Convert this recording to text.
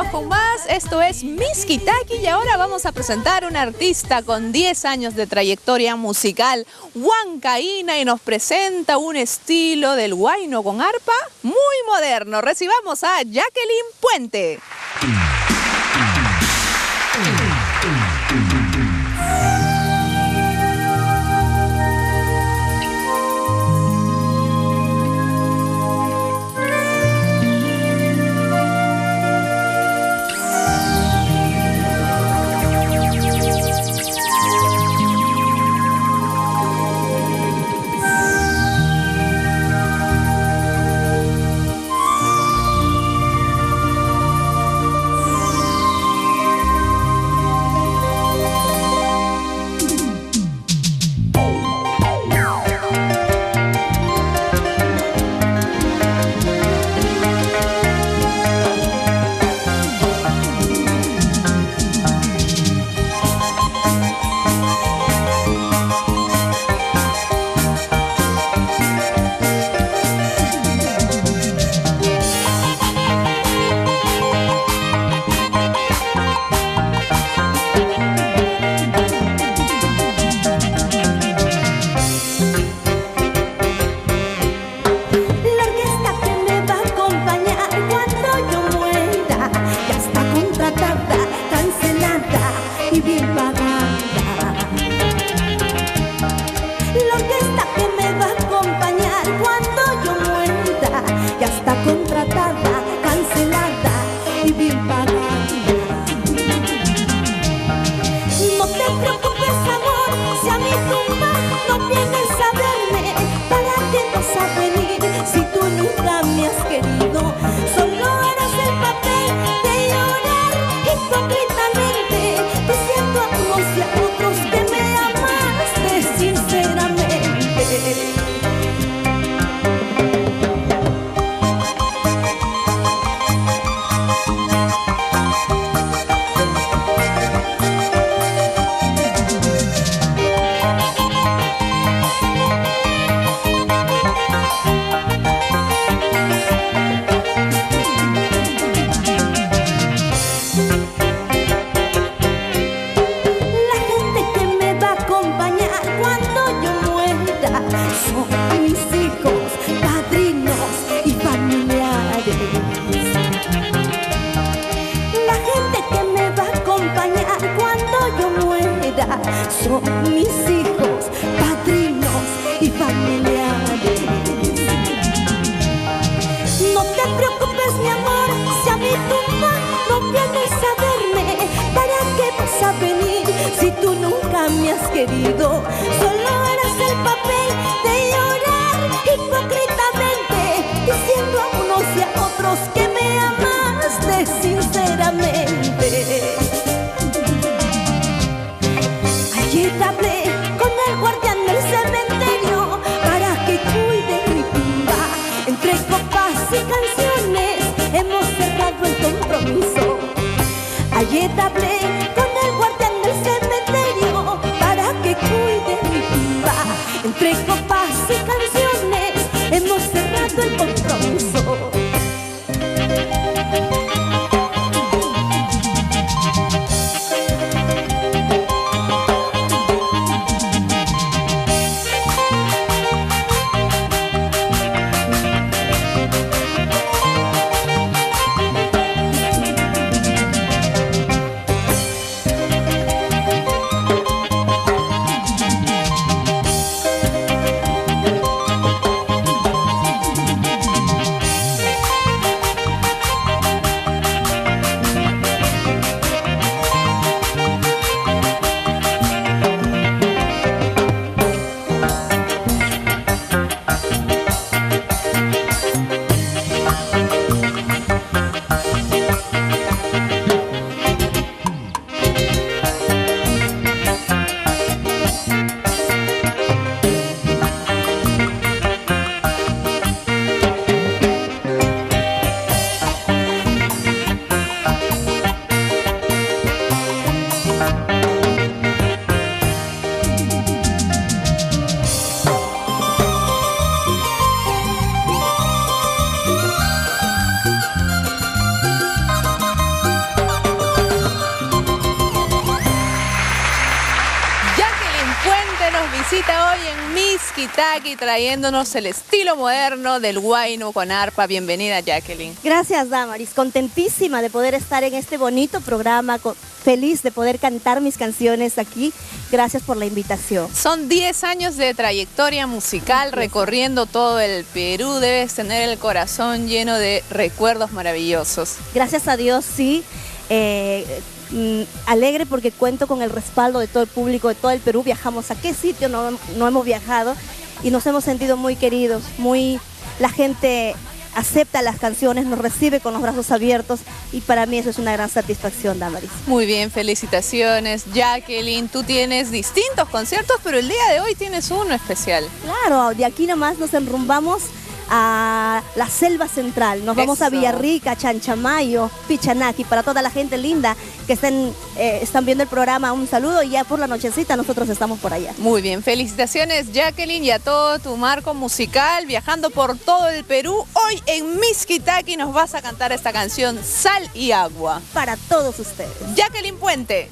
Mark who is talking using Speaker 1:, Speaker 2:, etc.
Speaker 1: seguimos con más. Esto es Miskitaki y ahora vamos a presentar a un artista con 10 años de trayectoria musical, Huancaína, y nos presenta un estilo del huayno con arpa muy moderno. Recibamos a Jacqueline Puente.
Speaker 2: Son mis hijos, padrinos y familiares. No te preocupes, mi amor, si a mi tumba no vienes a verme, ¿para qué vas a venir si tú nunca me has querido? Solo eres el papel de llorar hipócritamente, diciendo a unos y a otros que me amaste sinceramente. Ayer hablé con el guardián del cementerio para que cuide mi tumba. Entre copas y canciones hemos cerrado el compromiso. Ayer hablé con el guardián del cementerio para que cuide mi tumba. Entre copas y canciones hemos cerrado el compromiso.
Speaker 1: visita hoy en Miskitaki trayéndonos el estilo moderno del huayno con arpa. Bienvenida, Jacqueline.
Speaker 2: Gracias, Damaris. Contentísima de poder estar en este bonito programa, feliz de poder cantar mis canciones aquí. Gracias por la invitación.
Speaker 1: Son 10 años de trayectoria musical recorriendo todo el Perú. Debes tener el corazón lleno de recuerdos maravillosos.
Speaker 2: Gracias a Dios, sí. Alegre porque cuento con el respaldo de todo el público de todo el Perú. Viajamos a qué sitio no hemos viajado y nos hemos sentido muy queridos, la gente acepta las canciones, nos recibe con los brazos abiertos y para mí eso es una gran satisfacción, Damaris.
Speaker 1: Muy bien, felicitaciones, Jacqueline. Tú tienes distintos conciertos, pero el día de hoy tienes uno especial.
Speaker 2: Claro, de aquí nomás nos enrumbamos a la selva central, nos vamos a Villarrica, Chanchamayo, Pichanaki. Para toda la gente linda que están viendo el programa, un saludo, y ya por la nochecita nosotros estamos por allá.
Speaker 1: Muy bien, felicitaciones, Jacqueline, y a todo tu marco musical viajando por todo el Perú. Hoy en Miskitaki nos vas a cantar esta canción, Sal y Agua.
Speaker 2: Para todos ustedes.
Speaker 1: Jacqueline Puente.